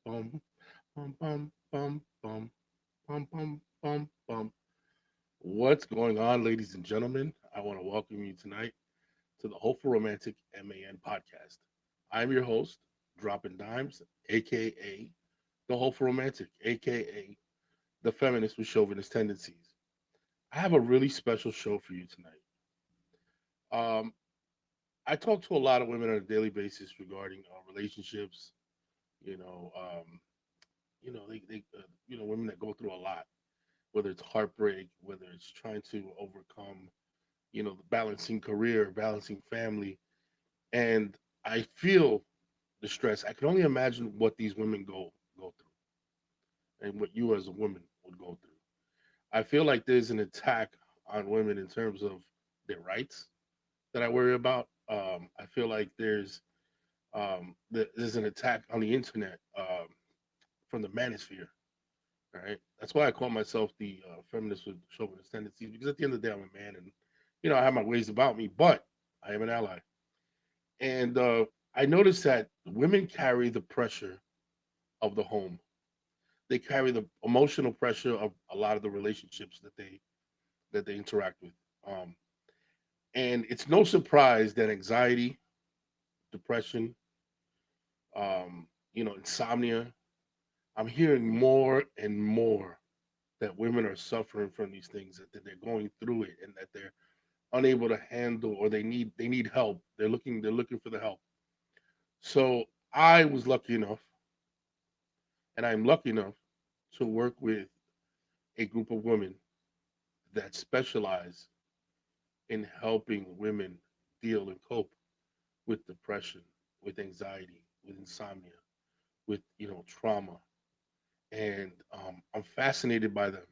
bum, bum, bum, bum, bum, bum, bum, bum, bum. What's going on, ladies and gentlemen? I want to welcome you tonight to the Hopeful Romantic M.A.N podcast. I'm your host, Dropping Dimes, aka the Hopeful Romantic, aka the feminist with chauvinist tendencies. I have a really special show for you tonight. Um, I talk to a lot of women on a daily basis regarding relationships. You know, um, women that go through a lot, whether it's heartbreak, whether it's trying to overcome, the balancing career, balancing family, and I feel the stress. I can only imagine what these women go through, and what you as a woman would go through. I feel like there's an attack on women in terms of their rights that I worry about. I feel like there's an attack on the internet from the manosphere. All right, that's why I call myself the feminist with chauvinist tendencies, because at the end of the day, I'm a man, and I have my ways about me, but I am an ally. And I noticed that women carry the pressure of the home. They carry the emotional pressure of a lot of the relationships that they interact with. Um, and it's no surprise that anxiety, depression, insomnia. I'm hearing more and more that women are suffering from these things, that they're going through it, and that they're unable to handle, or they need help. They're looking for the help. So I was lucky enough, and I'm lucky enough to work with a group of women that specialize in helping women deal and cope with depression, with anxiety, with insomnia, with trauma, and I'm fascinated by them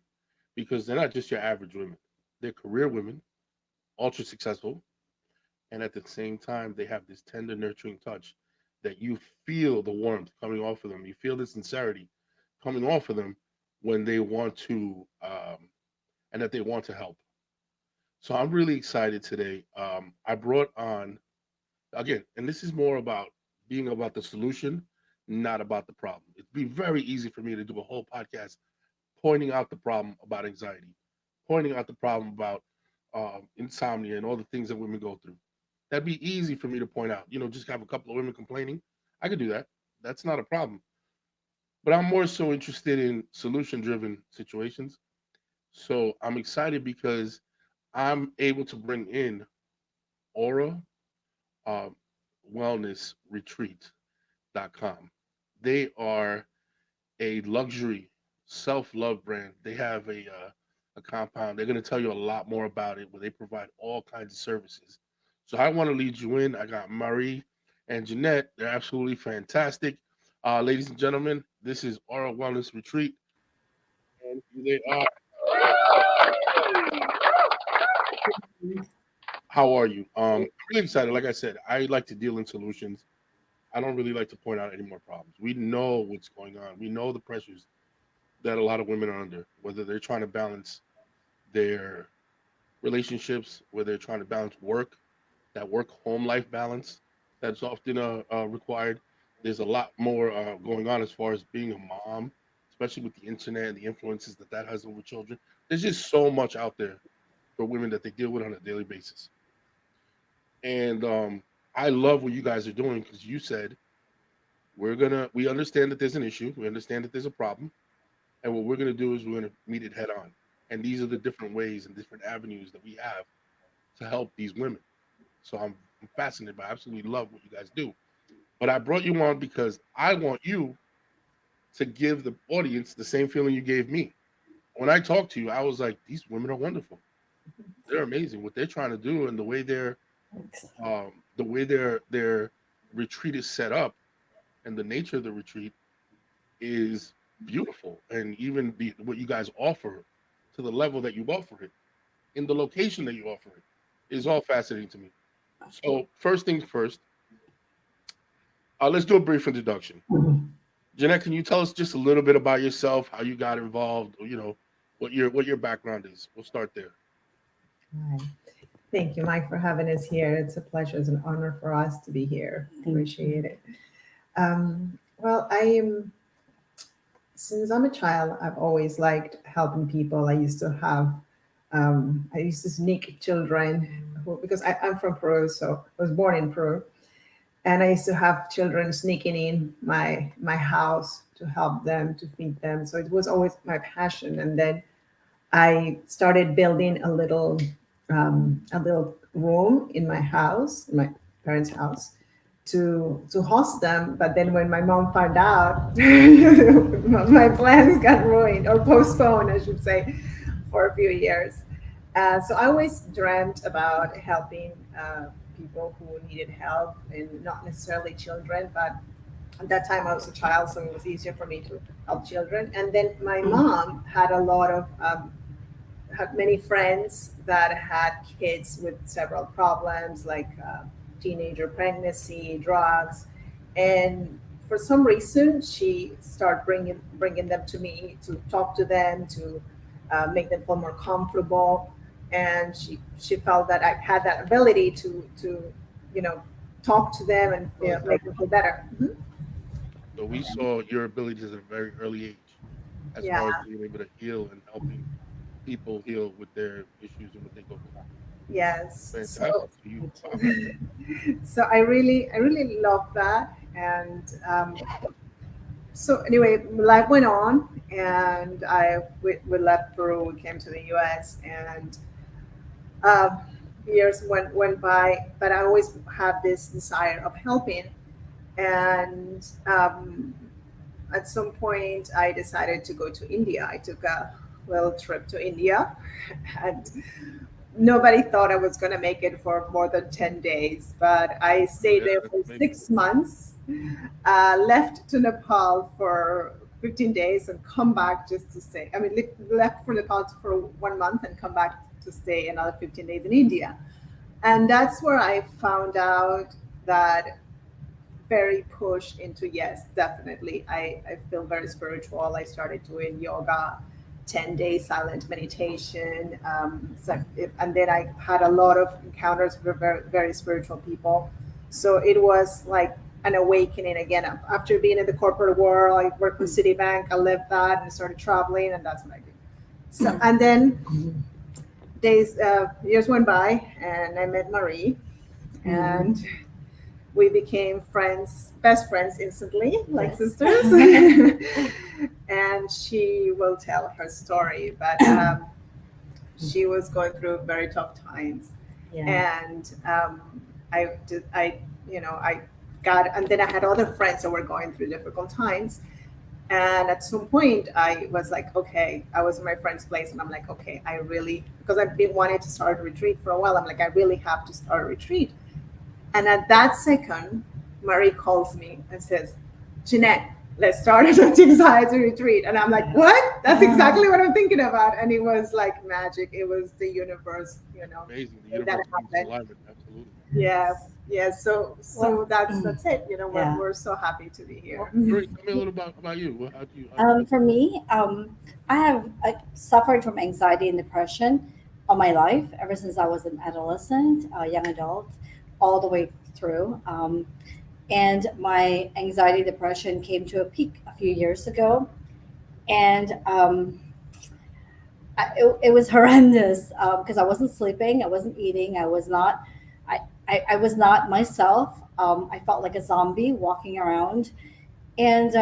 because they're not just your average women. They're career women, ultra successful, and at the same time they have this tender, nurturing touch that you feel the warmth coming off of them. You feel the sincerity coming off of them when they want to, and that they want to help. So I'm really excited today. I brought on again, and this is more about being about the solution, not about the problem. It'd be very easy for me to do a whole podcast pointing out the problem about anxiety, pointing out the problem about insomnia and all the things that women go through. That'd be easy for me to point out. Just have a couple of women complaining. I could do that. That's not a problem. But I'm more so interested in solution driven situations. So I'm excited because I'm able to bring in Aura uh, Wellness Retreat.com. They are a luxury self love brand. They have a compound. They're going to tell you a lot more about it, where they provide all kinds of services. So I want to lead you in. I got Mari and Ginette. They're absolutely fantastic. Ladies and gentlemen, this is Aura Wellness Retreat, and here they are. How are you? I'm really excited. Like I said, I like to deal in solutions. I don't really like to point out any more problems. We know what's going on. We know the pressures that a lot of women are under, whether they're trying to balance their relationships, whether they're trying to balance work, that work home life balance that's often required. There's a lot more going on as far as being a mom, especially with the internet and the influences that has over children. There's just so much out there for women that they deal with on a daily basis. And I love what you guys are doing, because you said we understand that there's an issue, we understand that there's a problem, and what we're gonna do is we're gonna meet it head on. And these are the different ways and different avenues that we have to help these women. So I'm fascinated by. I absolutely love what you guys do. But I brought you on because I want you to give the audience the same feeling you gave me. When I talked to you, I was like, these women are wonderful. They're amazing. What they're trying to do, and the way their retreat is set up, and the nature of the retreat is beautiful. And even what you guys offer, to the level that you offer it, in the location that you offer it, is all fascinating to me. So first things first, let's do a brief introduction. Jeanette, can you tell us just a little bit about yourself, how you got involved, what your background is? We'll start there. Hi. Thank you, Mike, for having us here. It's a pleasure. It's an honor for us to be here. Appreciate it. Well, I am since I'm a child, I've always liked helping people. I used to sneak children because I'm from Peru, so I was born in Peru, and I used to have children sneaking in my house to help them, to feed them. So it was always my passion. And then I started building a little room in my house, in my parents' house, to host them. But then when my mom found out, my plans got ruined or postponed, I should say, for a few years. So I always dreamt about helping people who needed help, and not necessarily children, but at that time I was a child, so it was easier for me to help children. And then my mom had a lot of had many friends that had kids with several problems like teenager pregnancy, drugs, and for some reason she started bringing them to me to talk to them, to make them feel more comfortable. And she felt that I had that ability to you know talk to them and make them feel better. So we saw your abilities at a very early age, as Yeah. far as being able to heal and helping people heal with their issues and what they go through. Yes. Fantastic. So you, wow. So I really love that. And so anyway, life went on, and we left Peru. We came to the U.S. and uh, years went by, but I always had this desire of helping. And at some point, I decided to go to India. I took a little trip to India, and nobody thought I was going to make it for more than 10 days, but I stayed Yeah, there that's for amazing. 6 months, left to Nepal for 15 days and come back just to stay. I mean, left for Nepal for 1 month and come back to stay another 15 days in India. And that's where I found out that very pushed into, yes, definitely. I feel very spiritual. I started doing yoga, 10 days silent meditation. And then I had a lot of encounters with very, very spiritual people. So it was like an awakening again. After being in the corporate world, I worked with Citibank, I left that and started traveling, and that's what I did. So, and then years went by, and I met Marie, and we became friends, best friends instantly, like Yes. sisters. And she will tell her story, but she was going through very tough times. Yeah. And I got, and then I had other friends that were going through difficult times. And at some point, I was like, okay, I was in my friend's place, and I'm like, okay, I really, because I've been wanting to start a retreat for a while, I'm like, I really have to start a retreat. And at that second, Marie calls me and says, Ginette, let's start an anxiety retreat. And I'm like, Yes. what? That's exactly what I'm thinking about. And it was like magic. It was the universe, Amazing. The made that universe comes in happen. alignment. Absolutely. Yeah. Yeah. So that's it. Yeah. We're so happy to be here. Well, Marie, tell me a little about you. How'd you get For started? me, I have suffered from anxiety and depression all my life, ever since I was an adolescent, a young adult, all the way through. And my anxiety depression came to a peak a few years ago, and it was horrendous because I wasn't sleeping, I wasn't eating, I was not myself. I felt like a zombie walking around, and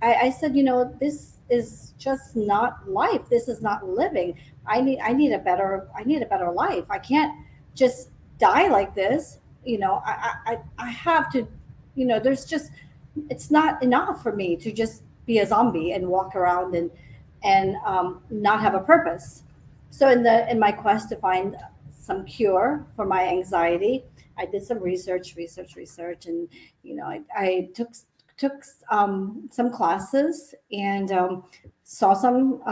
I said, this is just not life. This is not living. I need a better life. I can't just die like this. I have to. There's just it's not enough for me to just be a zombie and walk around and not have a purpose. So in my quest to find some cure for my anxiety, I did some research, and I took some classes and saw some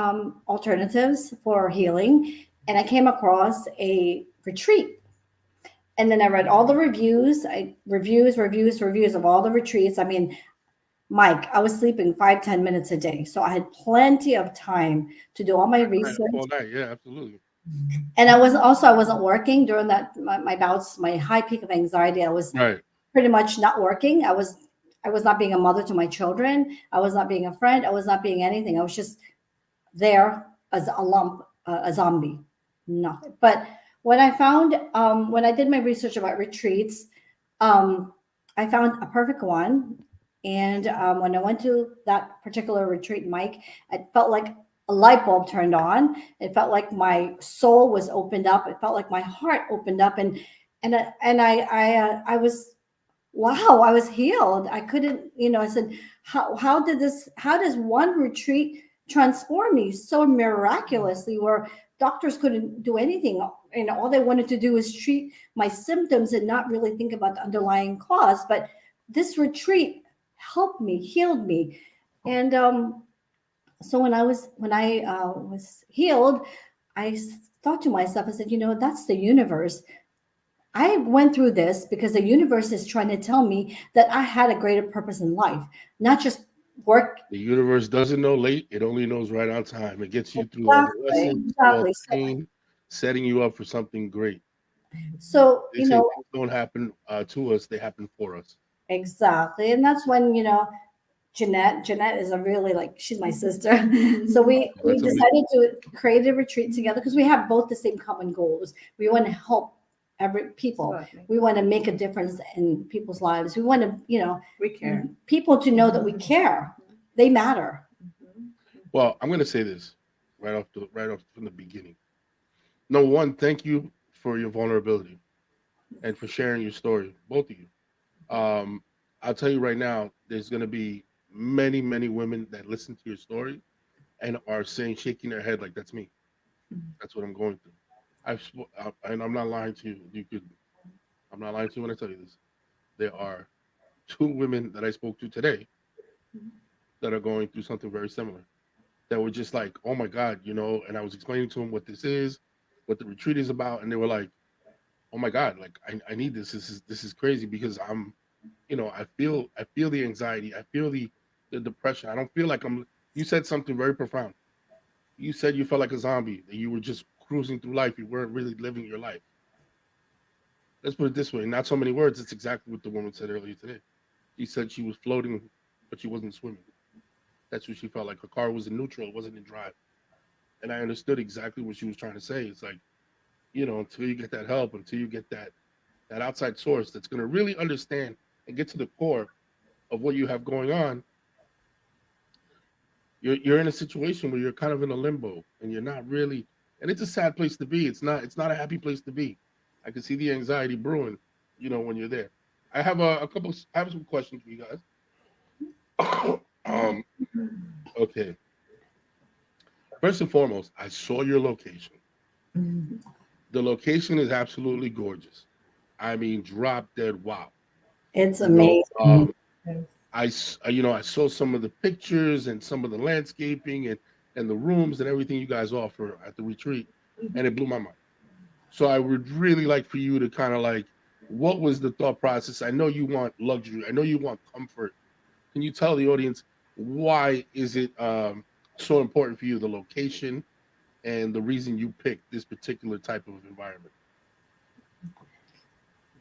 alternatives for healing, and I came across a retreat. And then I read all the reviews of all the retreats. I mean, Mike, I was sleeping 5-10 minutes a day, so I had plenty of time to do all my Right, up research. all night. Yeah, absolutely. And I wasn't working during that my bouts, my high peak of anxiety. I was Right. pretty much not working. I was I was not being a mother to my children. I was not being a friend. I was not being anything. I was just there as a lump, a zombie, nothing. But when I found, when I did my research about retreats, um, I found a perfect one. And when I went to that particular retreat, Mike, it felt like a light bulb turned on. It felt like my soul was opened up. It felt like my heart opened up, and I was, wow, I was healed. I couldn't, I said, how does one retreat transform me so miraculously, where doctors couldn't do anything? All they wanted to do is treat my symptoms and not really think about the underlying cause. But this retreat helped me, healed me. And so when I was healed, thought to myself, I said, that's the universe. I went through this because the universe is trying to tell me that I had a greater purpose in life, not just work. The universe doesn't know late; it only knows right on time. It gets you through all the Exactly, lessons, through all exactly. the pain, setting you up for something great. So, They say things don't happen to us; they happen for us. exactly. And that's when, Jeanette is a really, like, she's my sister. So we That's amazing. decided to create a retreat together because we have both the same common goals. We want to help every people. Absolutely. We want to make a difference in people's lives. We want to, We care. people to know that we care. They matter. Well, I'm going to say this right off from the beginning. Number one, thank you for your vulnerability and for sharing your story, both of you. Um, I'll tell you right now, there's going to be many, many women that listen to your story and are saying, shaking their head like, "That's me. That's what I'm going through." And I'm not lying to you. I'm not lying to you when I tell you this. There are two women that I spoke to today that are going through something very similar. That were just like, "Oh my God," And I was explaining to them what this is, what the retreat is about, and they were like, "Oh my God, like I need this. This is crazy because I feel the anxiety, I feel the depression. I don't feel like I'm." You said something very profound. You said you felt like a zombie, that you were just cruising through life. You weren't really living your life. Let's put it this way, not so many words. It's exactly what the woman said earlier today. She said she was floating, but she wasn't swimming. That's what she felt like. Her car was in neutral, it wasn't in drive. And I understood exactly what she was trying to say. It's like, until you get that help, until you get that outside source that's going to really understand and get to the core of what you have going on, you're in a situation where you're kind of in a limbo and you're not really, and it's a sad place to be. It's not a happy place to be. I can see the anxiety brewing, when you're there. I have some questions for you guys. um, okay. First and foremost, I saw your location. Mhm. The location is absolutely gorgeous. I mean, drop dead wow. It's You know, amazing. Yes. I saw some of the pictures and some of the landscaping and the rooms and everything you guys offer at the retreat, and it blew my mind. So I would really like for you to kind of like, what was the thought process? I know you want luxury. I know you want comfort. Can you tell the audience why is it so important for you, the location and the reason you picked this particular type of environment?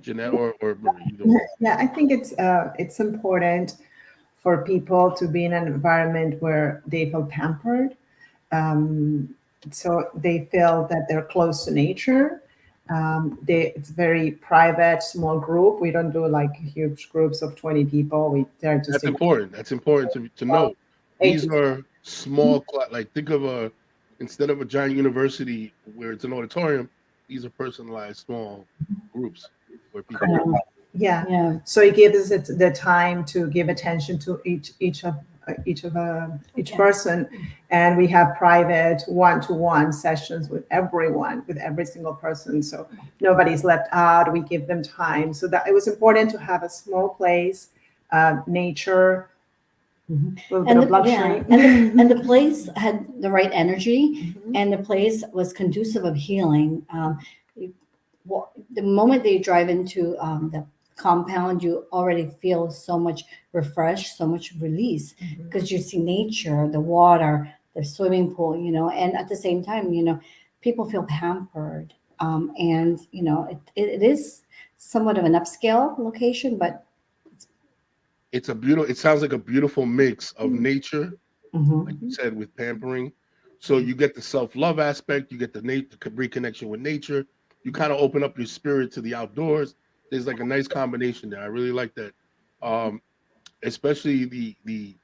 Jeanette or Marie, either one. Yeah, I think it's important for people to be in an environment where they feel pampered. Um, so they feel that they're close to nature. It's very private, small group. We don't do like huge groups of 20 people. They're just That's important. That's important to well, know. eight These to are small, like think of instead of a giant university where it's an auditorium, these are personalized small groups where people can. Yeah. Yeah. So it gives us the time to give attention to each Yeah. person, and we have private one-to-one sessions with everyone, with every single person. So nobody's left out. We give them time. So that it was important to have a small place, nature, a little bit And of luxury. and the place had the right energy, and the place was conducive of healing. The moment that you drive into the compound, you already feel so much refreshed, so much release, because you see nature, the water, the swimming pool, and at the same time, people feel pampered. And it is somewhat of an upscale location, but it's a beautiful. It sounds like a beautiful mix of nature, like you Mhm. said, with pampering. So you get the self love aspect, you get the reconnection with nature. You kind of open up your spirit to the outdoors. There's like a nice combination there. I really like that, um, especially the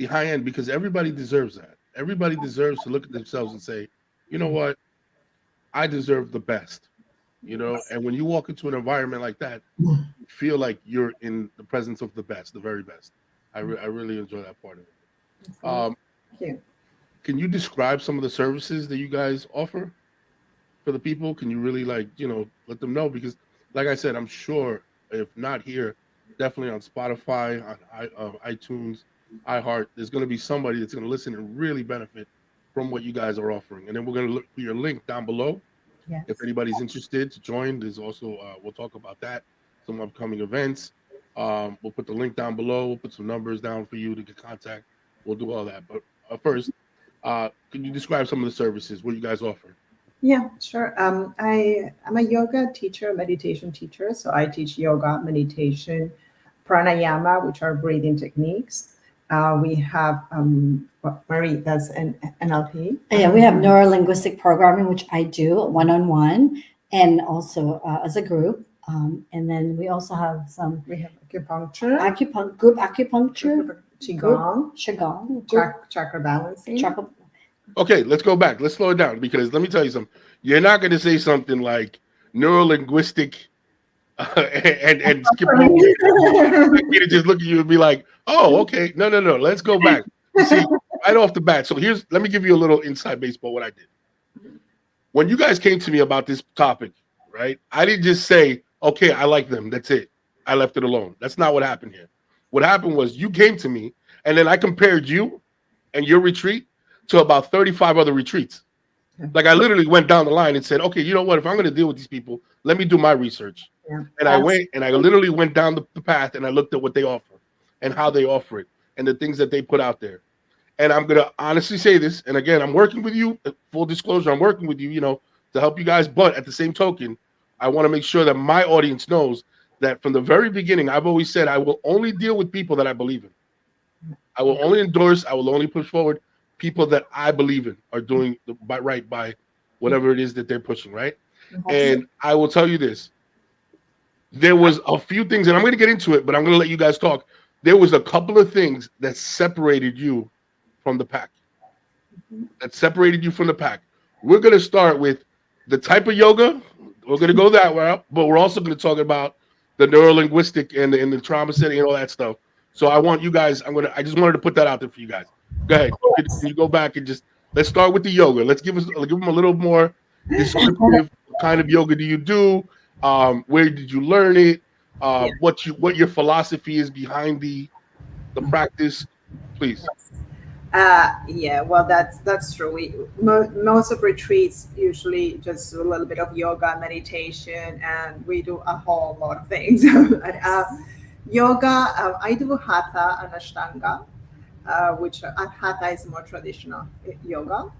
high end, because everybody deserves that. Everybody deserves to look at themselves and say, you know what, I deserve the best. You know, and when you walk into an environment like that, you feel like you're in the presence of the best, the very best. I really enjoy that part of it. Thank you. Can you describe some of the services that you guys offer for the people? Can you really, like, let them know? Because like I said, I'm sure if not here, definitely on Spotify, on iTunes, iHeart, there's going to be somebody that's going to listen and really benefit from what you guys are offering. And then we're going to look for your link down below if Yes. anybody's interested to join. There's also we'll talk about that, some upcoming events. We'll put the link down below. We'll put some numbers down for you to get contact. We'll do all that. But first, can you describe some of the services, what you guys offer? Yeah, sure. I'm a yoga teacher, meditation teacher. So I teach yoga, meditation, pranayama, which are breathing techniques. We have Mari, that's an NLP. Yeah, we have neuro-linguistic programming, which I do one-on-one and also as a group. And then we also have some We have acupuncture, group acupuncture, qigong, qigong, group chakra balancing. chakra. Okay, let's go back. Let's slow it down, because let me tell you something. You're not going to say something like neuro linguistic and skip over. Expect me to just look at you and be like, "Oh, okay." No, no, no. Let's go back. You see, right off the bat. So let me give you a little inside baseball. What I did when you guys came to me about this topic, right? I didn't just say, "Okay, I like them." That's it. I left it alone. That's not what happened here. What happened was you came to me, and then I compared you and your retreat to about 35 other retreats. Like, I literally went down the line and said, okay, you know what? If I'm going to deal with these people, let me do my research. Yeah. And I went and I literally went down the path and I looked at what they offer and how they offer it and the things that they put out there. And I'm going to honestly say this. And again, I'm working with you. Full disclosure, I'm working with you, to help you guys. But at the same token, I want to make sure that my audience knows that from the very beginning, I've always said I will only deal with people that I believe in. I will only endorse, I will only push forward people that I believe in are doing right by whatever it is that they're pushing, right? And I will tell you this. There was a few things, and I'm going to get into it, but I'm going to let you guys talk. There was a couple of things that separated you from the pack. That separated you from the pack. We're going to start with the type of yoga. We're going to go that route, but we're also going to talk about the neurolinguistic and the trauma setting and all that stuff. So I want you guys, I just wanted to put that out there for you guys. Go ahead. Can you go back and just, let's start with the yoga. Let's give them a little more descriptive. What kind of yoga do you do? Where did you learn it? Yeah. What your philosophy is behind the practice, please. Yeah, well, that's true. Most of retreats usually just do a little bit of yoga, meditation, and we do a whole lot of things. But, yoga, I do hatha and ashtanga, which hatha is more traditional yoga.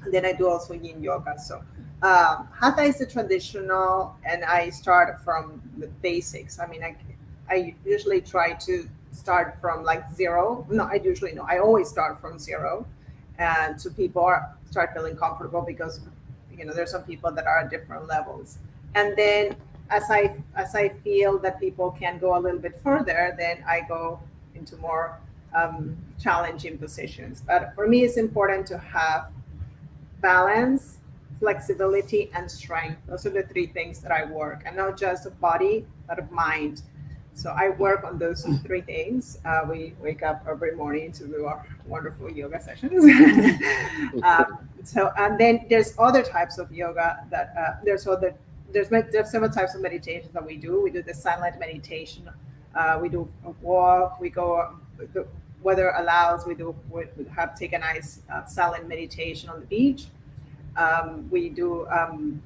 And then I do also yin yoga. So hatha is the traditional, and I start from the basics. I mean, I usually try to start from like zero. No, I usually no. I always start from zero, and so people start feeling comfortable, because there's some people that are at different levels, and then as I feel that people can go a little bit further, then I go into more challenging positions. But for me, it's important to have balance, flexibility, and strength. Those are the three things that I work, and not just of body, but of mind. So I work on those three things. We wake up every morning to do our wonderful yoga sessions. And then there's other types of yoga that there's several types of meditations that we do. We do the silent meditation. We do a walk. We go. The weather allows. We have take a nice silent meditation on the beach. We do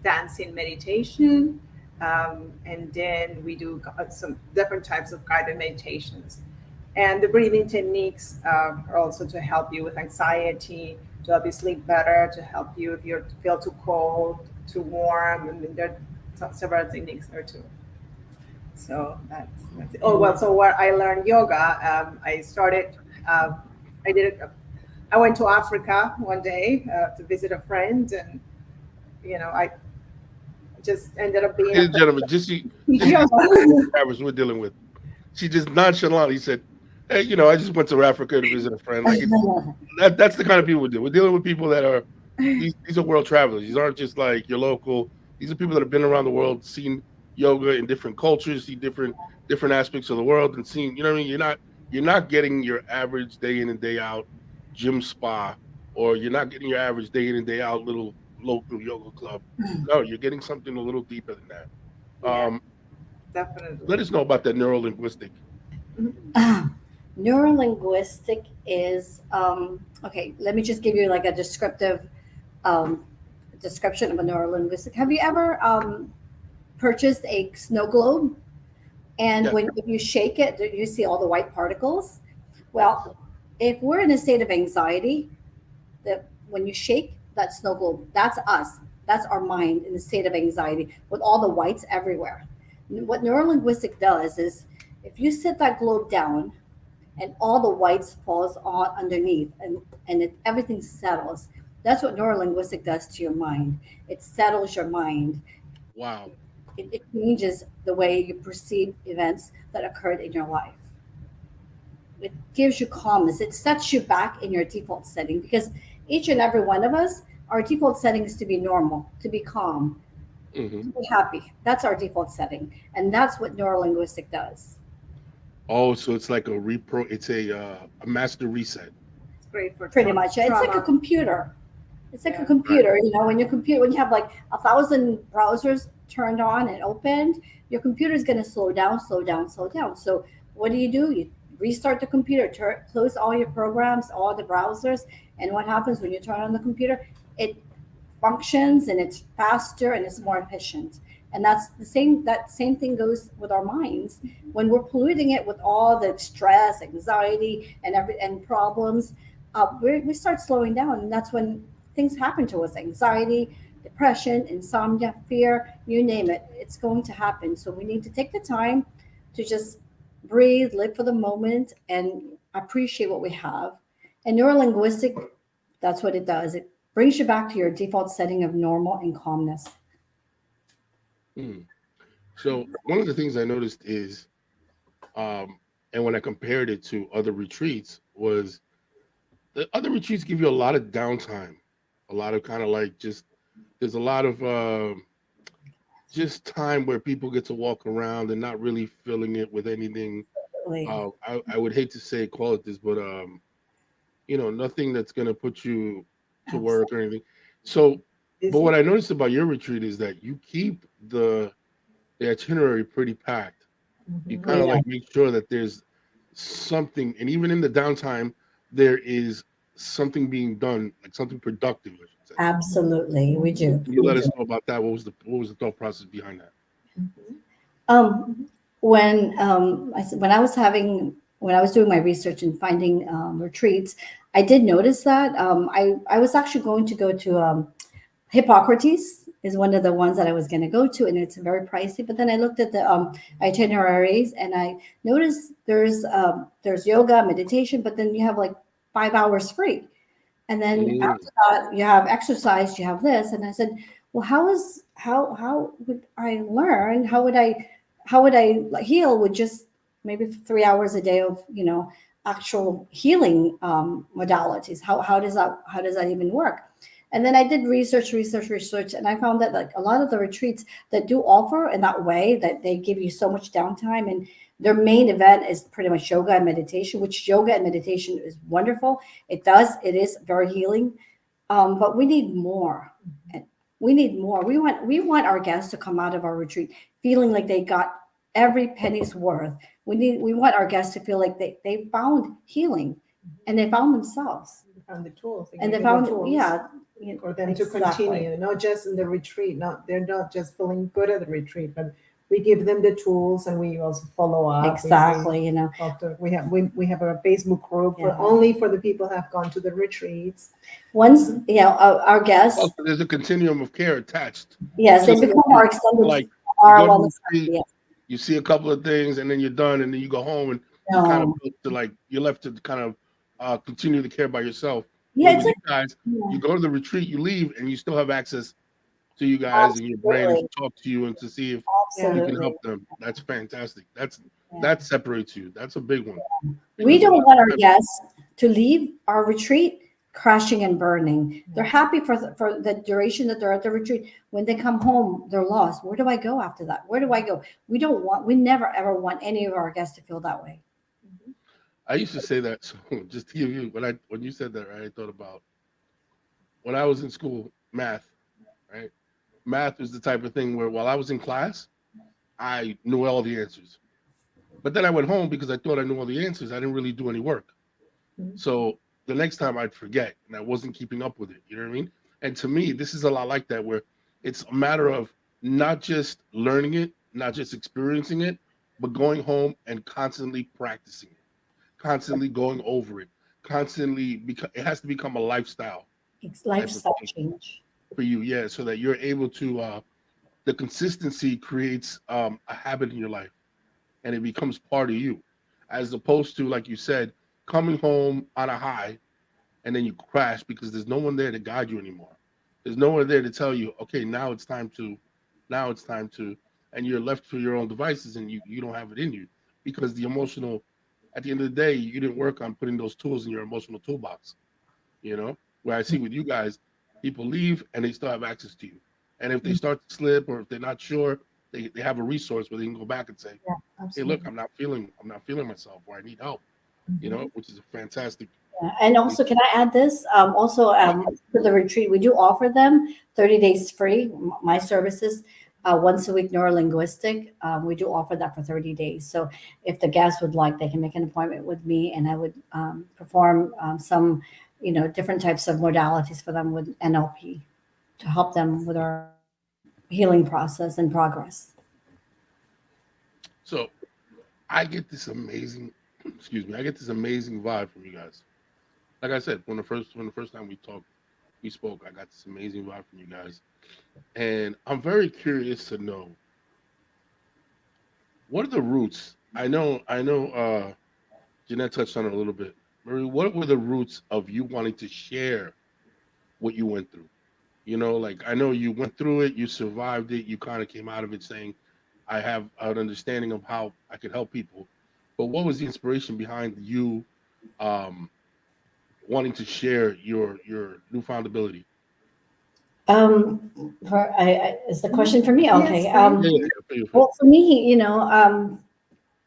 dancing meditation, and then we do some different types of guided meditations. And the breathing techniques are also to help you with anxiety, to help you sleep better, to help you if you feel too cold, too warm. And there are several techniques there too. So that's it. Oh well, so where I learned yoga, I started. I did it. I went to Africa one day to visit a friend, and I just ended up being a Ladies and gentlemen, just you, teach just you yoga. average we're dealing with. She just nonchalantly said, "Hey, I just went to Africa to visit a friend." Like that's the kind of people we do. We're dealing with people that are these are world travelers. These aren't just like your local. These are people that have been around the world, seen yoga in different cultures, see different aspects of the world, and seen. You know what I mean? You're not getting your average day in and day out gym spa, or you're not getting your average day in and day out little local yoga club. No, you're getting something a little deeper than that. Yeah, Let definitely. us know about that neuro linguistic. Neurolinguistic is okay. Let me just give you like a um, description of a neurolinguistic. Have you ever purchased a snow globe, and Yes. when if you shake it, do you see all the white particles? Well, if we're in a state of anxiety, that when you shake that snow globe, that's us. That's our mind in a state of anxiety with all the whites everywhere. What neurolinguistic does is if you sit that globe down and all the whites falls on underneath everything settles, that's what neurolinguistic does to your mind. It settles your mind. Wow. It changes the way you perceive events that occurred in your life. It gives you calmness. It sets you back in your default setting because each and every one of us, our default setting is to be normal, to be calm, Hmm. to be happy. That's our default setting. And that's what neurolinguistic does. Oh, so it's like a repro. It's a master reset. It's great for Pretty much. It's like a trauma. computer. It's like a Yeah. Right. computer, when you have like 1,000 browsers turned on and opened, your computer is going to slow down, slow down, slow down. So what do? You restart the computer, close all your programs, all the browsers, and what happens when you turn on the computer? It functions and it's faster and it's more efficient. And that's the same. That same thing goes with our minds. When we're polluting it with all the stress, anxiety, and problems, we start slowing down, and that's when things happen to us: anxiety, depression, insomnia, fear, you name it. It's going to happen. So we need to take the time to just breathe, live for the moment, and appreciate what we have. And neurolinguistic, that's what it does. It brings you back to your default setting of normal and calmness. Hmm. So one of the things I noticed is, and when I compared it to other retreats, was the other retreats give you a lot of downtime, a lot of kind of like just there's a lot of just time where people get to walk around and not really filling it with anything. Really. I would hate to say call it this, but nothing that's gonna put you to work or anything. So, but Busy. what I noticed about your retreat is that you keep the itinerary pretty packed. You Mhm. kind We of like make sure that there's something, and even in the downtime, there is something being done, like something productive, I should say. absolutely we do. Can you let us know about that? What was the thought process behind that? Mhm. Um, when I was doing my research and finding retreats, I did notice that I was actually going to go to Hippocrates is one of the ones that I was going to go to, and it's very pricey. But then I looked at the itineraries, and I noticed there's yoga, meditation, but then you have like 5 hours free, and then Mm, after that you have exercise, you have this, and I said, well, how would I learn? How would I like, heal with just maybe 3 hours a day of actual healing modalities? How does that even work? And then I did research, and I found that like a lot of the retreats that do offer in that way, that they give you so much downtime, and their main event is pretty much yoga and meditation, which yoga and meditation is wonderful. It is very healing, but we need more. And we need more. We want our guests to come out of our retreat feeling like they got every penny's worth. We want our guests to feel like they found healing, and they found themselves, They found the tools. They and give they you the found, tools yeah, for them to exactly. continue, not just in the retreat. Not they're not just feeling good at the retreat, but we give them the tools, and we also follow up. Exactly, We have a Facebook group for Yeah. only for the people who have gone to the retreats. Once our guests, also, there's a continuum of care attached yes, to they the become our retreat. extended Like you our go to the wellness retreat, family. You see a couple of things, and then you're done, and then you go home, and you kind of No. to like you're left to kind of continue to care by yourself. Yeah, Where it's with you like guys, yeah, you go to the retreat, you leave, and you still have access to you guys and your brain to absolutely, talk to you and to see if Yeah. you can absolutely. help them. That's fantastic. Yeah. That separates you. That's a big one We because a lot don't want our of times, guests to leave our retreat crashing and burning. They're happy for the duration that they're at the retreat. When they come home, they're lost. Where do I go after that? Where do I go? We never ever want any of our guests to feel that way. I used to say that. So just to give you when you said that, right, I thought about when I was in school, math, right? Math was the type of thing where while I was in class, I knew all the answers. But then I went home because I thought I knew all the answers. I didn't really do any work. Mhm. So the next time I'd forget and I wasn't keeping up with it. You know what I mean? And to me, this is a lot like that where it's a matter of not just learning it, not just experiencing it, but going home and constantly practicing it, constantly going over it, constantly because it has to become a lifestyle It's type of lifestyle thing change. for you. Yeah. So that you're able to the consistency creates a habit in your life and it becomes part of you. As opposed to, like you said, coming home on a high and then you crash because there's no one there to guide you anymore. There's no one there to tell you, okay, now it's time to, and you're left for your own devices and you don't have it in you because the emotional, at the end of the day, you didn't work on putting those tools in your emotional toolbox, you know, where I see with you guys, people leave and they still have access to you. And if they start to slip or if they're not sure, they have a resource where they can go back and say, Yeah, hey, look, absolutely. I'm not feeling myself or I need help, you Mhm. know, which is a fantastic. Yeah. And also, can I add this? Also, for the retreat, we do offer them 30 days free, my services, once a week neurolinguistic. We do offer that for 30 days. So if the guests would like, they can make an appointment with me and I would perform some, different types of modalities for them with NLP to help them with our healing process and progress. So I get this amazing, excuse me, I get this amazing vibe from you guys. Like I said, when the first time we spoke, I got this amazing vibe from you guys, and I'm very curious to know what are the roots. I know. Jeanette touched on it a little bit. Marie, what were the roots of you wanting to share what you went through? You know, like I know you went through it, you survived it, you kind of came out of it saying, I have an understanding of how I could help people. But what was the inspiration behind you um, wanting to share your newfound ability? Is the question for me? Yes, Okay. for you. Yeah, yeah, yeah, feel free. Well, for me,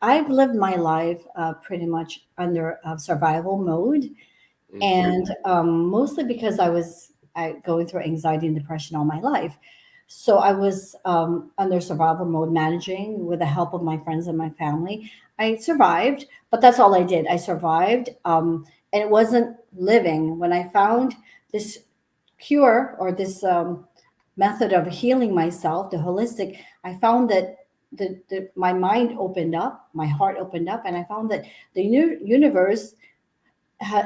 I've lived my life pretty much under survival mode, Mm, and mostly because going through anxiety and depression all my life. So I was under survival mode, managing with the help of my friends and my family. I survived, but that's all I did. I survived, and it wasn't living. When I found this cure or this method of healing myself, the holistic, I found that my mind opened up, my heart opened up, and I found that the universe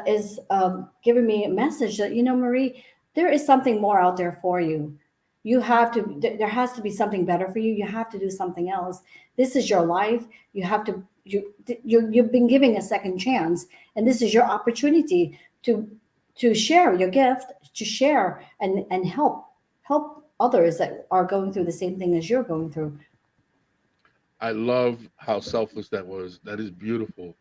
is giving me a message that, Marie, there is something more out there for you. You have to, there has to be something better for you. You have to do something else. This is your life. You have to, you've been giving a second chance, and this is your opportunity to share your gift, to share and help others that are going through the same thing as you're going through. I love how selfless that was. That is beautiful.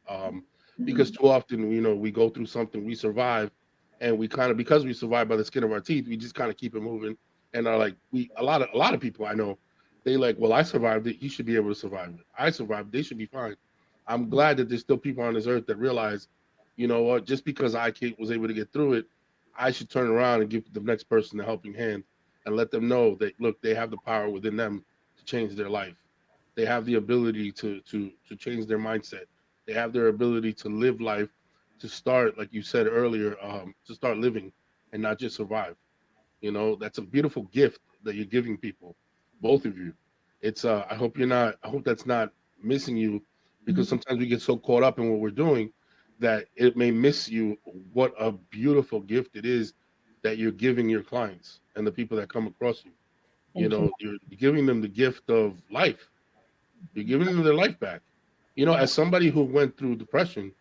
Because too often, you know, we go through something, we survive, and we kind of because we survive by the skin of our teeth, we just kind of keep it moving. And are like we a lot of people I know, they like, well, I survived it. You should be able to survive it. I survived. They should be fine. I'm glad that there's still people on this earth that realize, you know what, just because was able to get through it, I should turn around and give the next person a helping hand and let them know that look, they have the power within them to change their life. They have the ability to change their mindset. They have their ability to live life, to start, like you said earlier, to start living and not just survive. You know, that's a beautiful gift that you're giving people, both of you. It's I hope you're not. I hope that's not missing you, because sometimes we get so caught up in what we're doing that it may miss you. What a beautiful gift it is that you're giving your clients and the people that come across you. You Thank you. know, you're giving them the gift of life, You're giving them their life back. You know, as somebody who went through depression,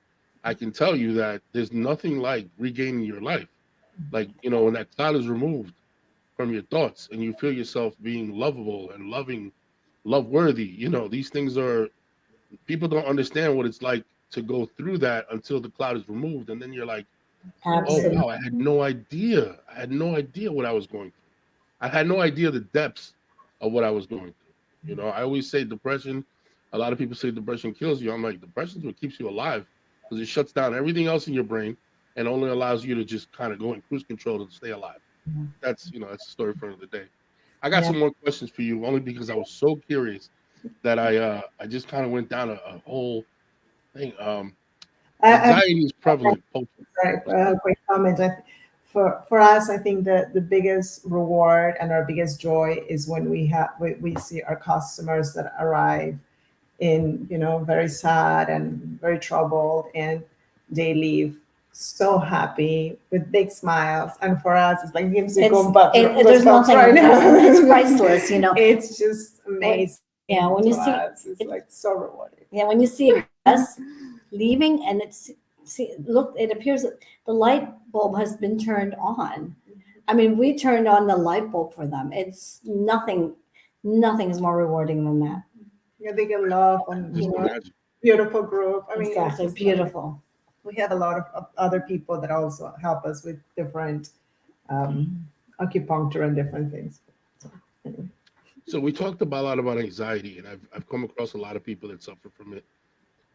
I can tell you that there's nothing like regaining your life. Like, you know, when that cloud is removed from your thoughts and you feel yourself being lovable and loving, love worthy, you know, these things are, people don't understand what it's like to go through that until the cloud is removed. And then you're like, oh, Yeah. Absolutely. wow, I had no idea. I had no idea what I was going through. I had no idea the depths of what I was going through. You know, I always say depression. A lot of people say depression kills you. I'm like, depression is what keeps you alive because it shuts down everything else in your brain and only allows you to just kind of go in cruise control to stay alive. That's, you know, that's the story for another day. I got Yeah. some more questions for you, only because I was so curious that I just kind of went down a whole thing. I Anxiety is prevalent. Right, great comment. For us, I think that the biggest reward and our biggest joy is when we see our customers that arrive in, very sad and very troubled, and they leave so happy with big smiles. And for us, it's like gives you It's there's goosebumps nothing. right now. It's priceless. It's just When, amazing yeah, when to you see us. It's it, like so rewarding. yeah, when you see a guest leaving and it appears that the light bulb has been turned on. I mean, we turned on the light bulb for them. It's nothing is more rewarding than that. Yeah, they get love and Just imagine. beautiful group. I mean, it's Exactly, just lovely. beautiful. We have a lot of other people that also help us with different acupuncture and different things. So, anyway. So we talked about a lot about anxiety, and I've come across a lot of people that suffer from it.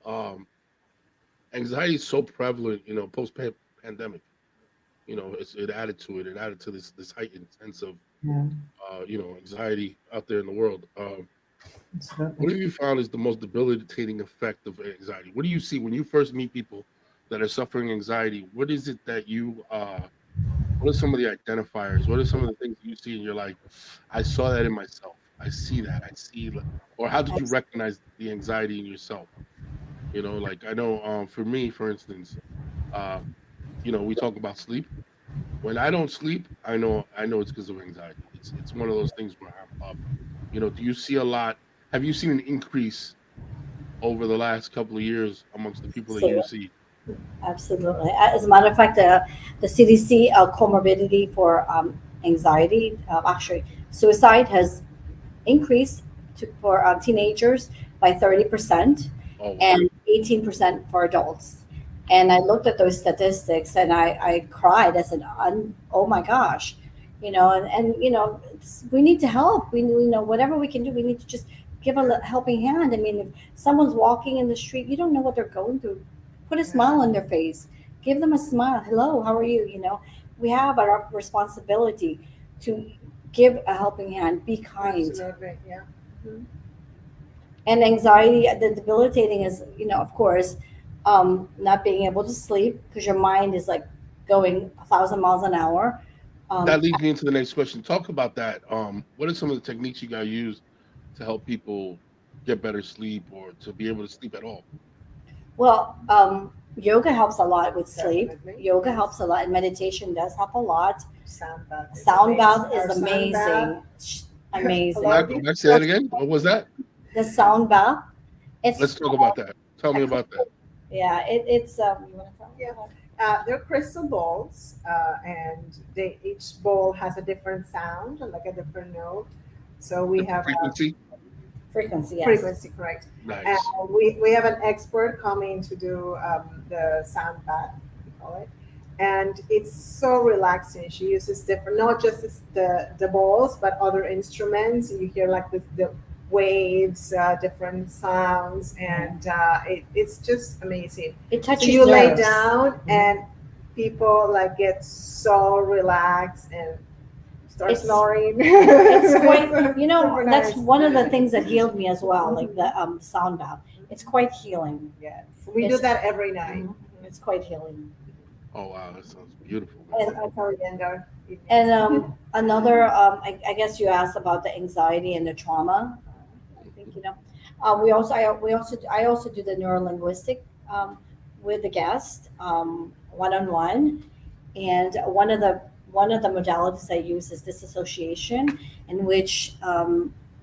Um, Anxiety is so prevalent, you know, post pandemic. You know, it added to it. It added to this heightened sense of Yeah, you know, anxiety out there in the world. absolutely. What have you found is the most debilitating effect of anxiety? What do you see when you first meet people that are suffering anxiety? What is it that you what are some of the identifiers? What are some of the things you see and you're like, I saw that in myself. I see that. I see or how did you recognize the anxiety in yourself? You know, like I know for me, for instance, uh, you know, we talk about sleep. When I don't sleep, I know it's because of anxiety. It's one of those things where I'm up. You know, do you see a lot? Have you seen an increase over the last couple of years amongst the people that you So see? absolutely. As a matter of fact, the CDC comorbidity for anxiety, actually suicide, has increased for teenagers by 30% Oh wow. and 18% for adults. And I looked at those statistics and I cried. I said, "Oh my gosh," we need to help. Whatever we can do, we need to just give a helping hand. I mean, if someone's walking in the street, you don't know what they're going through. Put a smile on their face. Give them a smile. Hello, how are you? We have our responsibility to give a helping hand. Be kind. Absolutely, yeah. Mhm. And anxiety, the debilitating is, of course, not being able to sleep because your mind is like going 1,000 miles an hour. um, That leads me into the next question. Talk about that. What are some of the techniques you guys use to help people get better sleep or to be able to sleep at all? well, yoga helps a lot with sleep. Definitely. Yoga Yes. helps a lot, and meditation does help a lot. Sound bath is Sound bath amazing. is Our sound bath. amazing. A Go lot Amazing. of back, go people. back, say that again. What was that? The sound bath, Let's it's talk about that. Tell me about that. yeah, it's you want to tell me Yeah. about it? They're crystal balls, and each bowl has a different sound, and like a different note. So we Different have a frequency. Frequency, yes. frequency, correct. And Nice. we have an expert coming to do the sound bath, we call it. And it's so relaxing. She uses different, not just the balls, but other instruments. You hear like the waves, different sounds, and it's just amazing. It So touches you lay nerves. down, and people like get so relaxed and start It's snoring. it's quite Super that's nice. one of the things that healed me as well, like the sound bath. It's quite healing. Yes, we do It's that every night. Mhm. It's quite healing. Oh wow, that sounds beautiful, That's, man. And that's how we end our evenings. another, I guess you asked about the anxiety and the trauma. I think I also do the neurolinguistic with the guest, one on one, and one of the modalities I use is disassociation, in which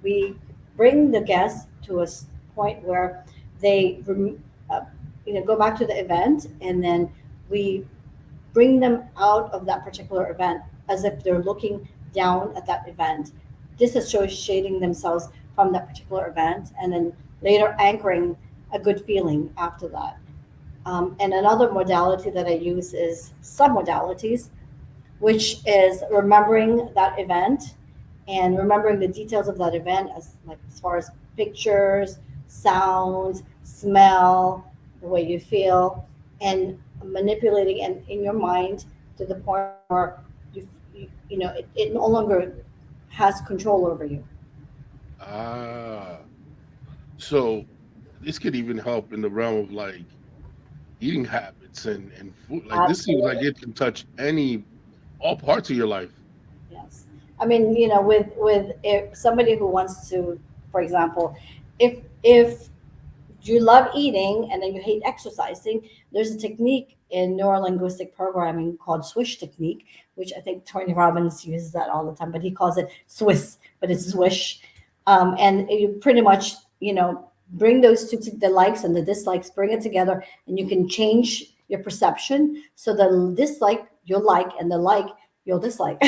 we bring the guest to us point where they go back to the event, and then we bring them out of that particular event as if they're looking down at that event, disassociating themselves from that particular event, and then later anchoring a good feeling after that. And another modality that I use is sub-modalities, which is remembering that event and remembering the details of that event, as far as pictures, sounds, smell, the way you feel, and manipulating and in your mind to the point where it no longer has control over you. Ah, so this could even help in the realm of like eating habits and food. Like this seems like Absolutely. it can touch any all parts of your life. Yes. I mean, with if somebody who wants to, for example, if you love eating and then you hate exercising, there's a technique in neurolinguistic programming called swish technique, which I think Tony Robbins uses that all the time, but he calls it Swiss, but it's swish. And you pretty much, bring those two, the likes and the dislikes, bring it together, and you can change your perception. So the dislike you'll like, and the like you'll dislike.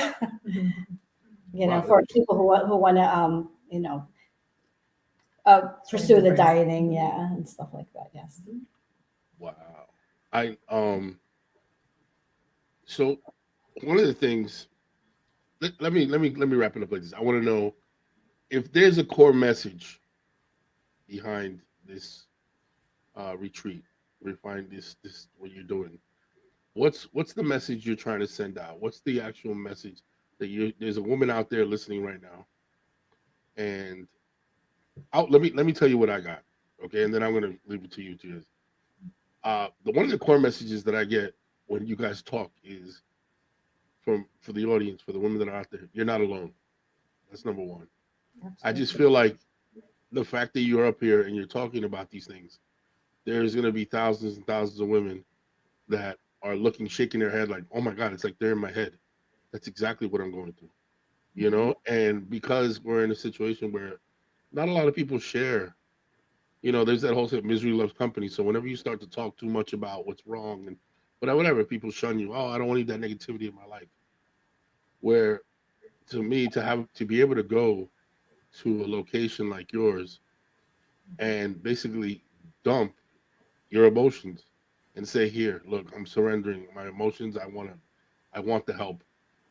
Wow. For people who want to, pursue the dieting, yeah, and stuff like that. Yes. Wow. I so one of the things let me wrap it up like this. I want to know if there's a core message behind this retreat, refine this what you're doing. What's the message you're trying to send out? What's the actual message that you there's a woman out there listening right now, and let me tell you what I got, okay, and then I'm gonna leave it to you to the one of the core messages that I get when you guys talk is from for the audience, for the women that are out there, you're not alone. That's number one. I just Absolutely. feel like the fact that you're up here and you're talking about these things, there's going to be thousands and thousands of women that are looking, shaking their head like, oh my God, it's like they're in my head. That's exactly what I'm going through, you Mhm. know? And because we're in a situation where not a lot of people share, there's that whole thing, misery loves company. So whenever you start to talk too much about what's wrong and whatever, people shun you. Oh, I don't want that negativity in my life. Where to me, to be able to go to a location like yours and basically dump your emotions and say, here, look, I'm surrendering my emotions. I want the help.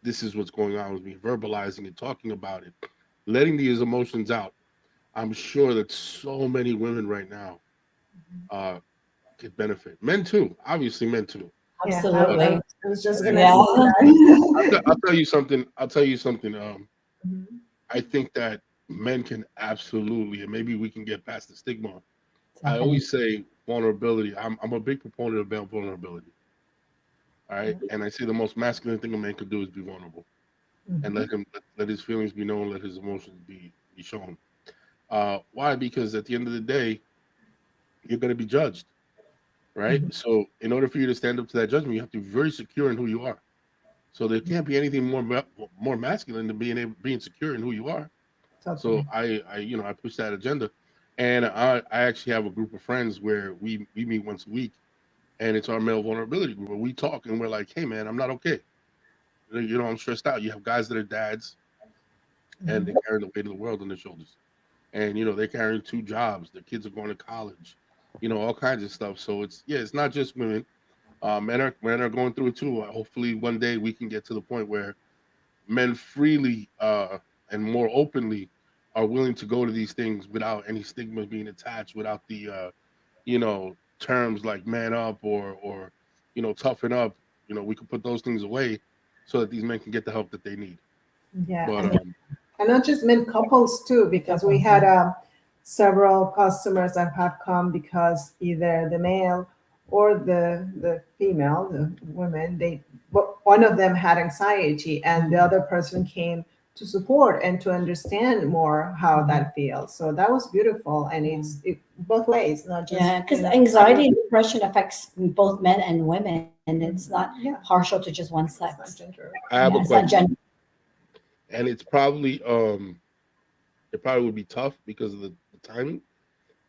This is what's going on with me. Verbalizing it, talking about it, letting these emotions out. I'm sure that so many women right now uh could benefit. Men too, obviously men too. Yeah, But Absolutely. I was just gonna Yeah. say that. I'll tell you something. I'll tell you something. Mhm. I think that men can absolutely, and maybe we can get past the stigma. I Definitely. always say vulnerability. I'm a big proponent of vulnerability. All right. And I say the most masculine thing a man could do is be vulnerable and Mhm. let his feelings be known, let his emotions be shown. Why? Because at the end of the day, you're going to be judged, right? Mhm. So in order for you to stand up to that judgment, you have to be very secure in who you are. So there can't be anything more masculine than being secure in who you are. So Totally. I push that agenda, and I actually have a group of friends where we meet once a week, and it's our male vulnerability group. And we talk, and we're like, hey man, I'm not okay. I'm stressed out. You have guys that are dads, and they Mhm. carry the weight of the world on their shoulders, and they're carrying two jobs. Their kids are going to college, all kinds of stuff. So it's not just women. Men are going through it too. Hopefully, one day we can get to the point where men freely and more openly are willing to go to these things without any stigma being attached, without the terms like man up or toughen up. We can put those things away so that these men can get the help that they need. Yeah, But and not just men, couples too, because we had several customers that have come because either the male or the female, the women, one of them had anxiety, and the other person came to support and to understand more how that feels. So that was beautiful, and both ways, not just Yeah, because I anxiety don't, and depression affects both men and women. It's not yeah, partial to just one it's not sex. gender. I have Yeah, a it's not question, gender. and it probably would be tough because of the timing.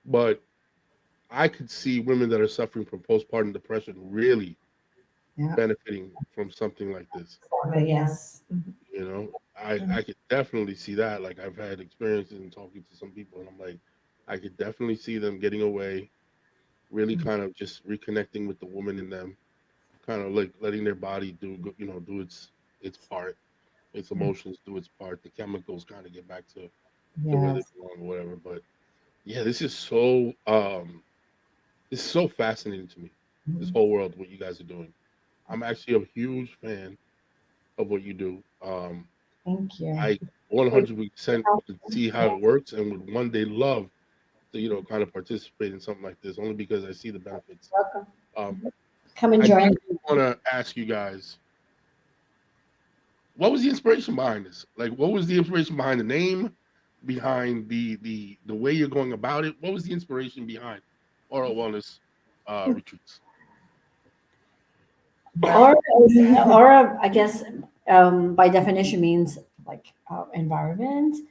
but I could see women that are suffering from postpartum depression really Yeah. benefiting from something like this. But yes. Mhm. You know, Mhm. I could definitely see that. Like I've had experiences in talking to some people, and I'm like, I could definitely see them getting away, really kind of just reconnecting with the woman in them, kind of like letting their body do its part, its emotions do its part, the chemicals kind of get back to where they Yes. belong or whatever. But yeah, this is so fascinating to me. This Mhm. whole world, what you guys are doing. I'm actually a huge fan of what you do. Thank you. I 100% could see how it works and would one day love to, kind of participate in something like this, only because I see the benefits. Welcome. Um, Come and I join. definitely want to ask you guys, what was the inspiration behind this? Like, what was the inspiration behind the name, behind the way you're going about it? What was the inspiration behind oral wellness retreats? Right. Aura, aura, I guess, by definition means like environment,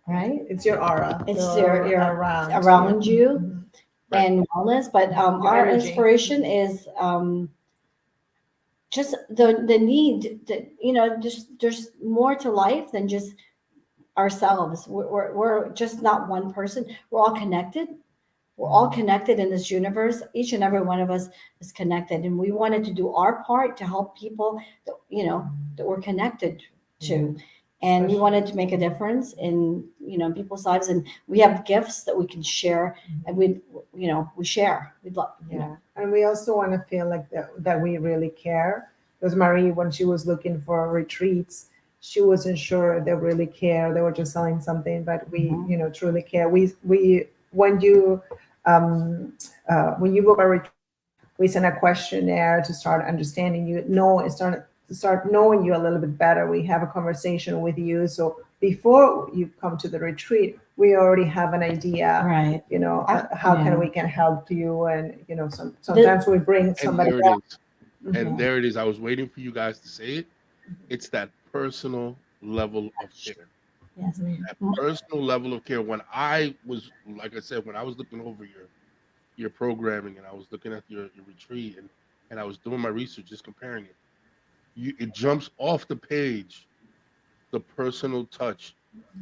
right? It's your aura. It's your around you. you Mhm. Right. and wellness. But Your our energy. inspiration is just the need that there's more to life than just ourselves. We're just not one person. We're all connected. We're all connected in this universe. Each and every one of us is connected, and we wanted to do our part to help people that that we're connected to, and we wanted to make a difference in people's lives. And we have gifts that we can share, and we share. We'd love, Yeah. And we also want to feel like that we really care. Because Marie, when she was looking for retreats, she wasn't sure they really care. They were just selling something, but we, Mhm. truly care. We when you book a retreat, we send a questionnaire to start understanding you, know, and start knowing you a little bit better. We have a conversation with you, so before you come to the retreat, we already have an idea. Right. How Yeah. we can help you, and sometimes we bring And somebody there it is. else. And Mhm. there it is. I was waiting for you guys to say it. It's that personal level of care. Yes. Mhm. That personal level of care. When I was, like I said, when I was looking over your programming and I was looking at your retreat and I was doing my research, just comparing it, it jumps off the page, the personal touch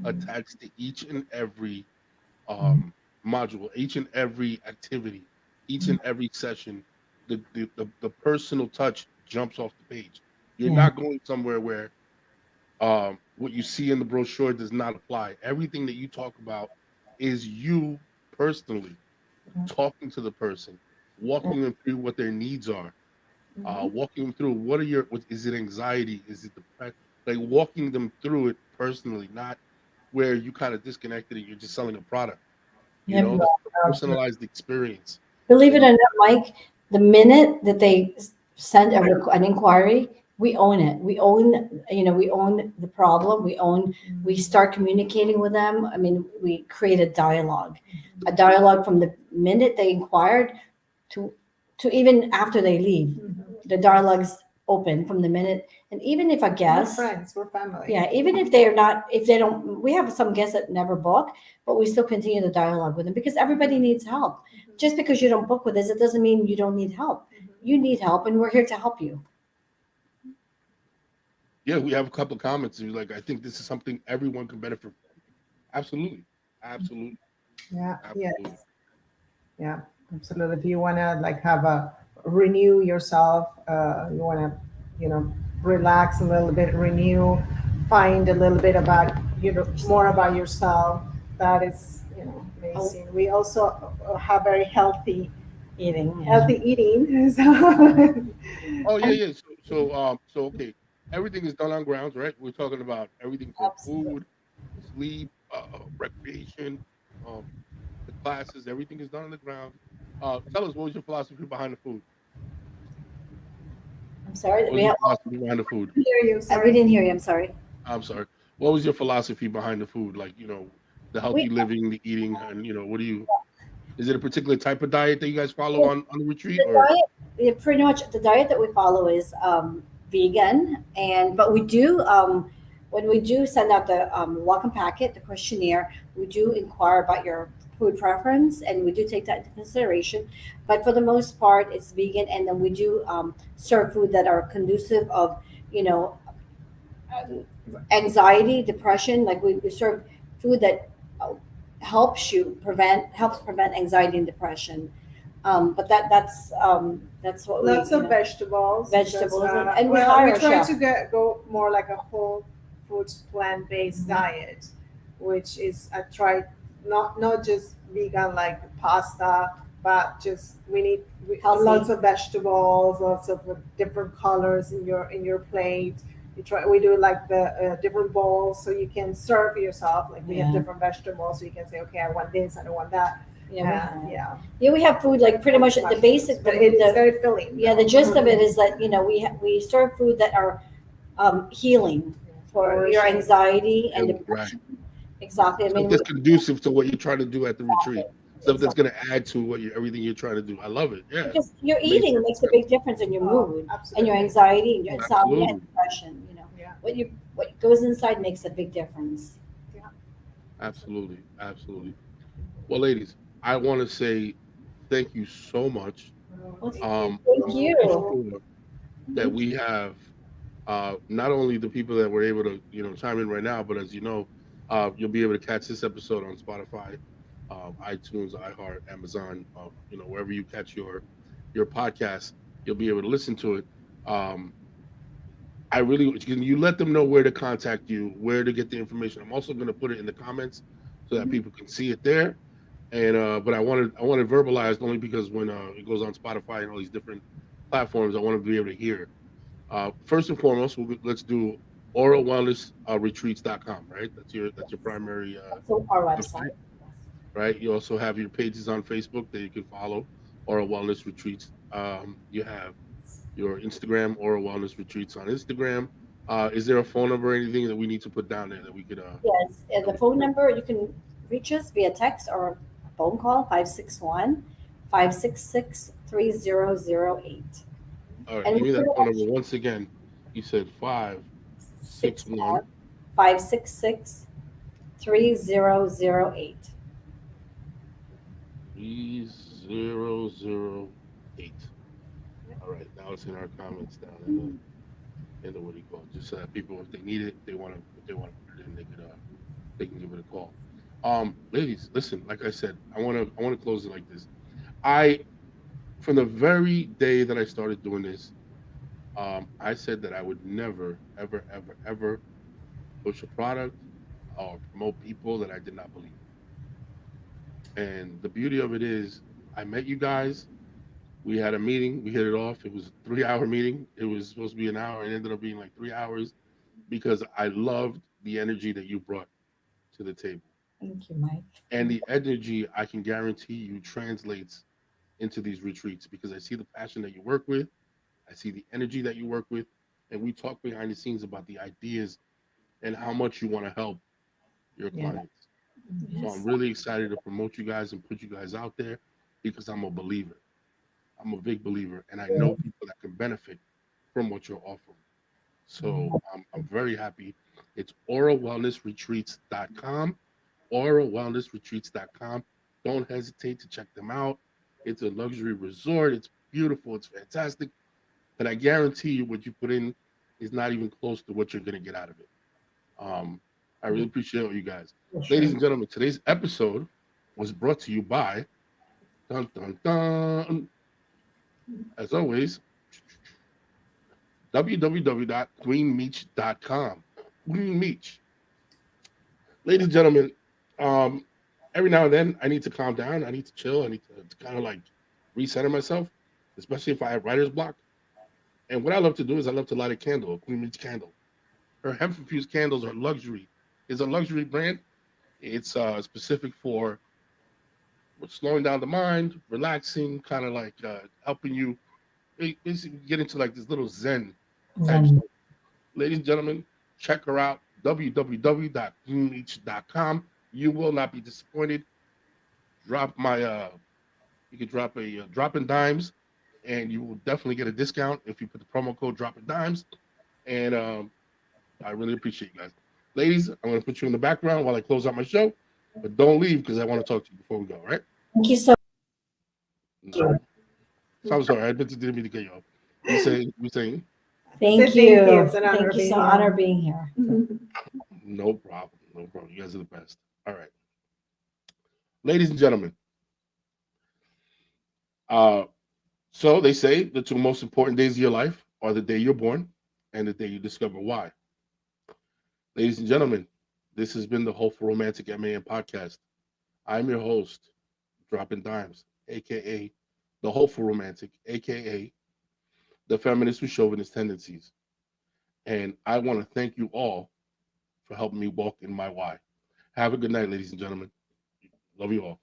attached to each and every um, module, each and every activity, each and every session. The personal touch jumps off the page. You're Yeah. not going somewhere where what you see in the brochure does not apply. Everything that you talk about is you personally talking to the person, walking them through what their needs are, Mhm. walking them through what is it anxiety, is it depression, like walking them through it personally, not where you kind of disconnected and you're just selling a product. Yeah. It's a personalized experience. Believe it And or not, Mike, the minute that they send an inquiry, we own it. We own the problem. We start communicating with them. I mean, we create a dialogue from the minute they inquired to even after they leave. Mhm. The dialogue's open from the minute, and even if a We're guest, friends. We're family. yeah, even if they're not, if they don't, we have some guests that never book, but we still continue the dialogue with them because everybody needs help. Just because you don't book with us, it doesn't mean you don't need help. You need help, and we're here to help you. yeah, we have a couple of comments. Like, I think this is something everyone can benefit from. Absolutely. Absolutely. Yeah. Yes. Absolutely. Yeah. Absolutely. If you want to like have a renew yourself, you want to, relax a little bit, renew, find a little bit about more about yourself. That is, Oh, amazing. We also have very eating. Yeah. healthy eating. So, Oh yeah, yeah. So okay. Everything is done on grounds, right? We're talking about everything from Absolutely. food, sleep, recreation, um, the classes, everything is done on the ground. Tell us, what was your philosophy behind the food? I'm sorry that What was we your have. philosophy behind the food? hear you. We Sorry. didn't hear you. I'm sorry. I'm sorry. What was your philosophy behind the food? Like, the We healthy living, the eating, and what do you? Is it a particular type of diet that you guys follow on the retreat, the or? diet, yeah, pretty much the diet that we follow is vegan, and but we do when we do send out the welcome packet, the questionnaire, we do inquire about your food preference, and we do take that into consideration. But for the most part, it's vegan, and then we do serve food that are conducive of, you know, um, anxiety, depression. Like we serve food that uh, helps prevent anxiety and depression. But that's what we, Lots you of know, vegetables. vegetables, Because, and we well, hire we a try chef. to go more like a whole foods plant-based diet, which is I try not just vegan like pasta, but just Healthy. lots of vegetables, lots of different colors in your plate. We do like the different bowls, so you can serve yourself. Like we have Yeah. different vegetables, so you can say, okay, I want this, I don't want that. Yeah, we have. Yeah. Yeah, we have food like pretty much the Mushrooms, basic. but it's The very filling. Yeah, the gist of it is that, you know, we serve food that are healing for your Nourishing. anxiety and Right. depression. Exactly. I Stuff mean, that's conducive to what you're trying to do at the retreat. Stuff that's exactly. going to add to what everything you're trying to do. I love it. Yeah, Because your makes eating makes a sense. big difference in your Oh, mood and your absolutely. anxiety and your insomnia and Absolutely, depression. You know, Yeah. what goes inside makes a big difference. Yeah. absolutely, absolutely. Well, ladies, I want to say thank you so much. Well, Thank you. thank I'm pretty you. sure that we have not only the people that were able to chime in right now, but as you know, you'll be able to catch this episode on Spotify, iTunes, iHeart, Amazon, wherever you catch your podcast, you'll be able to listen to it. Um, I really can you let them know where to contact you, where to get the information. I'm also going to put it in the comments so that Mhm. people can see it there. And but I wanted verbalized only because when it goes on Spotify and all these different platforms, I want to be able to hear it. First and foremost, let's do oralwellnessretreats.com, right? That's your primary So our website, website. right? You also have your pages on Facebook that you can follow, Oral Wellness Retreats. You have your Instagram, Oral Wellness Retreats on Instagram. Is there a phone number or anything that we need to put down there that we could Yes, and that the we phone could number you can reach us via text or phone call 561 566 3008. all right, And give we me that pretty phone much number once again. You said five six six one one 566 3008. 3008. All right, now it's in our comments down in the what do you call it? Just so that people, if they need it, if they want to put it in, they can give it a call. Ladies, listen, like I said, I want to close it like this. I From the very day that I started doing this, I said that I would never, ever, ever, ever push a product or promote people that I did not believe in. And the beauty of it is, I met you guys. We had a meeting. We hit it off. It was a 3 hour meeting. It was supposed to be an hour. It ended up being like 3 hours because I loved the energy that you brought to the table. Thank you, Mike. And the energy, I can guarantee you, translates into these retreats because I see the passion that you work with. I see the energy that you work with. And we talk behind the scenes about the ideas and how much you want to help your Yeah. clients. So I'm Yes. really excited to promote you guys and put you guys out there because I'm a believer. I'm a big believer, and I know people that can benefit from what you're offering. So I'm very happy. It's oralwellnessretreats.com, oralwellnessretreats.com. Don't hesitate to check them out. It's a luxury resort. It's beautiful. It's fantastic. But I guarantee you, what you put in is not even close to what you're going to get out of it. Um, I really appreciate all you guys. For Ladies sure. and gentlemen, today's episode was brought to you by, dun, dun, dun, as always, www.greenmeech.com. Green Meech. Ladies and gentlemen, um, every now and then I need to calm down. I need to chill. I need to kind of like recenter myself, especially if I have writer's block. And what I love to do is I love to light a candle, a Queen Meech candle. Her hemp infused candles are luxury. It's a luxury brand. It's specific for slowing down the mind, relaxing, kind of like helping you basically get into like this little Zen type Zen. stuff. Ladies and gentlemen, check her out, www.greenleech.com. You will not be disappointed. Drop my you can drop a drop in dimes, and you will definitely get a discount if you put the promo code drop in dimes. And I really appreciate you guys. Ladies, I'm going to put you in the background while I close out my show. But don't leave because I want to talk to you before we go, all right? Thank you so No. So I'm sorry. I didn't mean to get you off. You saying? thank Say thank you. you. It's an honor Thank you. being So here. honor being here. No problem. No problem. You guys are the best. All right. Ladies and gentlemen, uh, so they say the two most important days of your life are the day you're born and the day you discover why. Ladies and gentlemen, this has been the Hopeful Romantic M.A.N podcast. I'm your host, Dropping Dimes, aka the Hopeful Romantic, aka the feminist with chauvinist tendencies. And I want to thank you all for helping me walk in my why. Have a good night, ladies and gentlemen. Love you all.